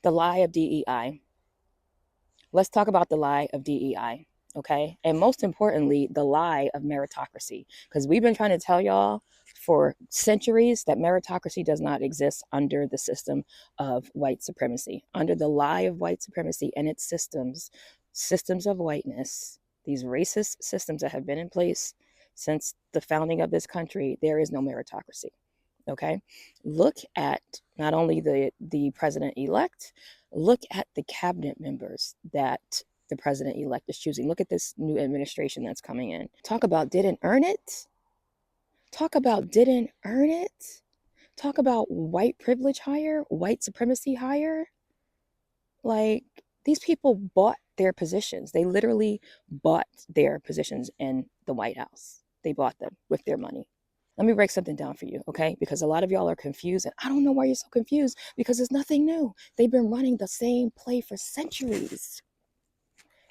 The lie of DEI. Let's talk about the lie of DEI, okay? And most importantly, the lie of meritocracy, because we've been trying to tell y'all for centuries that meritocracy does not exist under the system of white supremacy, under the lie of white supremacy and its systems of whiteness, these racist systems that have been in place since the founding of this country. There is no meritocracy. Okay, look at not only the president-elect, look at the cabinet members that the president-elect is choosing. Look at this new administration that's coming in. Talk about didn't earn it. Talk about didn't earn it. Talk about white privilege hire, white supremacy hire. Like, these people bought their positions. They literally bought their positions in the White House. They bought them with their money. Let me break something down for you, okay? Because a lot of y'all are confused, and I don't know why you're so confused, because it's nothing new. They've been running the same play for centuries.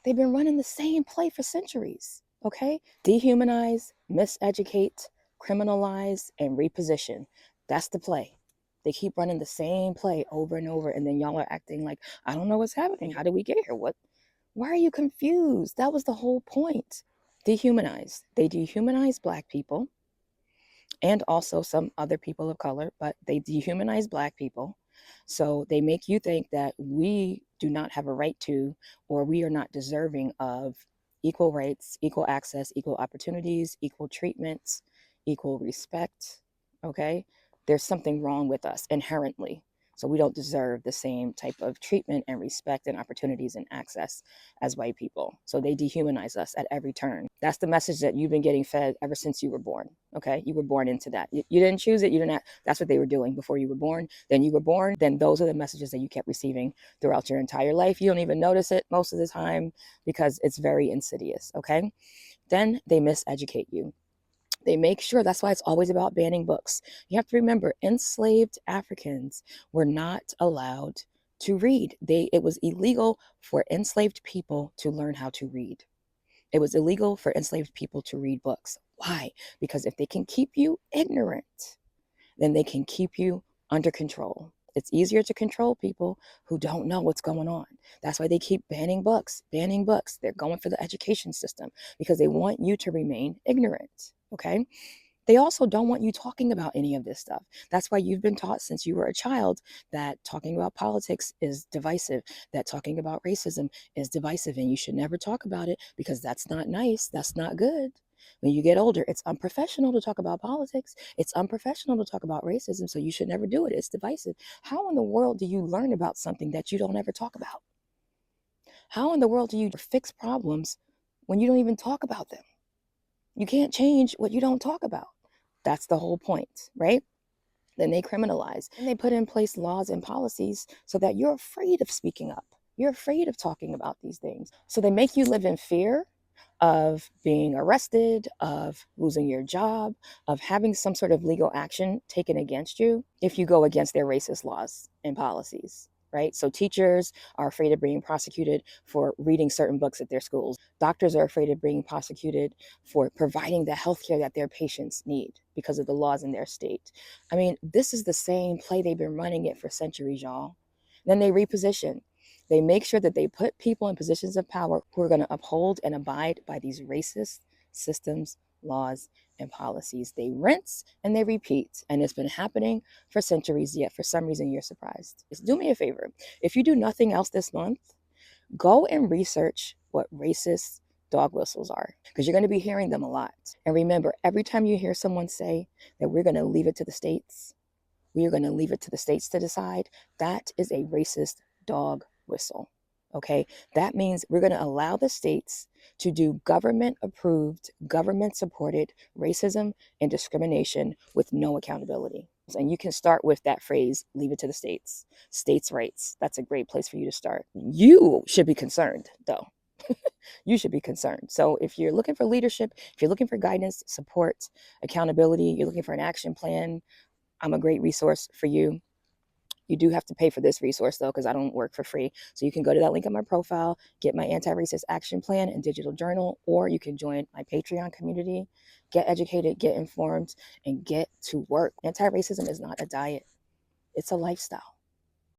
They've been running the same play for centuries, okay? Dehumanize, miseducate, criminalize, and reposition. That's the play. They keep running the same play over and over, and then y'all are acting like, I don't know what's happening. How did we get here? Why are you confused? That was the whole point. Dehumanize. They dehumanize Black people and also some other people of color, but they dehumanize Black people. So they make you think that we do not have a right to, or we are not deserving of equal rights, equal access, equal opportunities, equal treatments, equal respect. Okay? There's something wrong with us inherently. So we don't deserve the same type of treatment and respect and opportunities and access as white people. So they dehumanize us at every turn. That's the message that you've been getting fed ever since you were born. Okay, you were born into that. You didn't choose it. You didn't. That's what they were doing before you were born. Then you were born. Then those are the messages that you kept receiving throughout your entire life. You don't even notice it most of the time because it's very insidious. Okay, then they miseducate you. They make sure, that's why it's always about banning books. You have to remember, enslaved Africans were not allowed to read. It was illegal for enslaved people to learn how to read. It was illegal for enslaved people to read books. Why? Because if they can keep you ignorant, then they can keep you under control. It's easier to control people who don't know what's going on. That's why they keep banning books, banning books. They're going for the education system because they want you to remain ignorant. Okay? They also don't want you talking about any of this stuff. That's why you've been taught since you were a child that talking about politics is divisive, that talking about racism is divisive, and you should never talk about it because that's not nice. That's not good. When you get older, it's unprofessional to talk about politics. It's unprofessional to talk about racism, so you should never do it. It's divisive. How in the world do you learn about something that you don't ever talk about? How in the world do you fix problems when you don't even talk about them? You can't change what you don't talk about. That's the whole point, right? Then they criminalize and they put in place laws and policies so that you're afraid of speaking up. You're afraid of talking about these things. So they make you live in fear of being arrested, of losing your job, of having some sort of legal action taken against you if you go against their racist laws and policies. Right? So teachers are afraid of being prosecuted for reading certain books at their schools. Doctors are afraid of being prosecuted for providing the healthcare that their patients need because of the laws in their state. I mean, this is the same play. They've been running it for centuries, y'all. Then they reposition. They make sure that they put people in positions of power who are going to uphold and abide by these racist systems, laws, and policies. They rinse and they repeat. And it's been happening for centuries, yet for some reason you're surprised. Just do me a favor. If you do nothing else this month, go and research what racist dog whistles are, because you're going to be hearing them a lot. And remember, every time you hear someone say that we're going to leave it to the states, we are going to leave it to the states to decide, that is a racist dog whistle. Okay, that means we're going to allow the states to do government approved, government supported racism and discrimination with no accountability. And you can start with that phrase, leave it to the states, states' rights. That's a great place for you to start. You should be concerned, though. You should be concerned. So if you're looking for leadership, if you're looking for guidance, support, accountability, you're looking for an action plan, I'm a great resource for you. You do have to pay for this resource, though, because I don't work for free. So you can go to that link on my profile, get my anti-racist action plan and digital journal, or you can join my Patreon community, get educated, get informed, and get to work. Anti-racism is not a diet. It's a lifestyle.